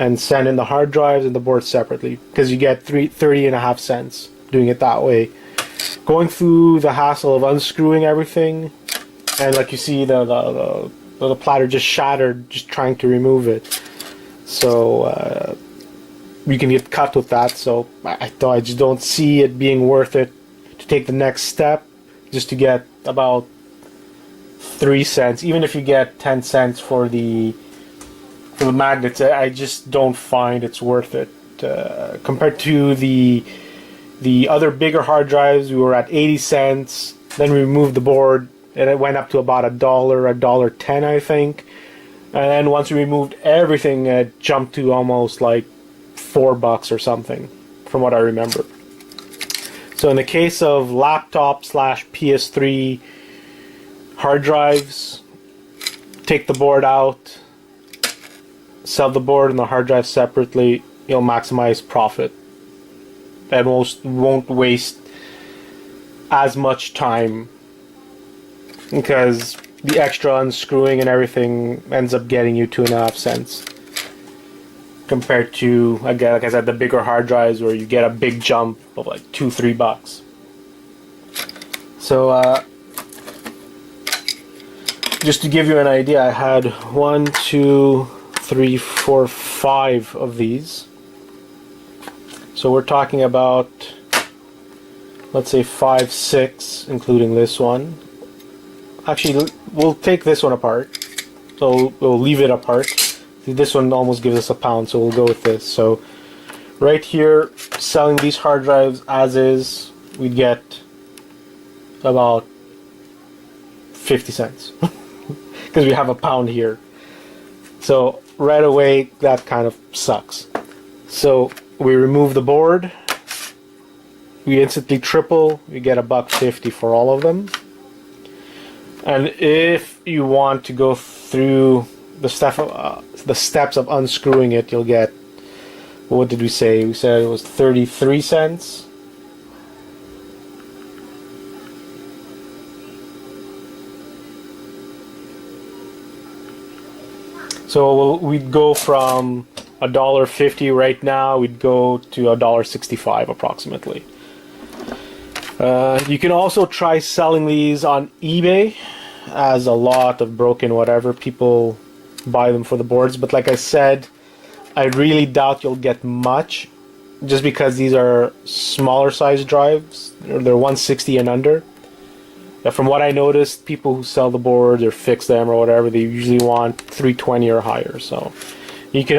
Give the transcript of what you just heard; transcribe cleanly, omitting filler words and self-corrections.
and send in the hard drives and the board separately, because you get 30.5 cents doing it that way. Going through the hassle of unscrewing everything, and like you see the platter just shattered just trying to remove it, so you can get cut with that. So I just don't see it being worth it to take the next step just to get about 3 cents. Even if you get 10 cents for the magnets, I just don't find it's worth it. Compared to the other bigger hard drives, we were at 80 cents. Then we removed the board, and it went up to about $1.10, I think. And then once we removed everything, it jumped to almost like $4 or something, from what I remember. So in the case of laptop / PS3 hard drives, take the board out, sell the board and the hard drive separately. You'll maximize profit and won't waste as much time, because the extra unscrewing and everything ends up getting you 2.5 cents compared to, again, like I said, the bigger hard drives where you get a big jump of like $2-3. So just to give you an idea, I had 1, 2, 3, 4, 5 of these. So we're talking about, let's say 5, 6, including this one. Actually, we'll take this one apart. So we'll leave it apart. See, this one almost gives us £1, so we'll go with this. So right here, selling these hard drives as is, we'd get about 50 cents. Because we have £1 here. So right away, that kind of sucks. So we remove the board, we instantly triple, we get $1.50 for all of them. And if you want to go through the steps of unscrewing it, you'll get, what did we say? We said it was 33 cents. So we'd go from $1.50 right now, we'd go to $1.65 approximately. You can also try selling these on eBay, as a lot of broken whatever people buy them for the boards, but like I said, I really doubt you'll get much, just because these are smaller size drives. They're 160 and under. From what I noticed, people who sell the boards or fix them or whatever, they usually want 320 or higher. So you can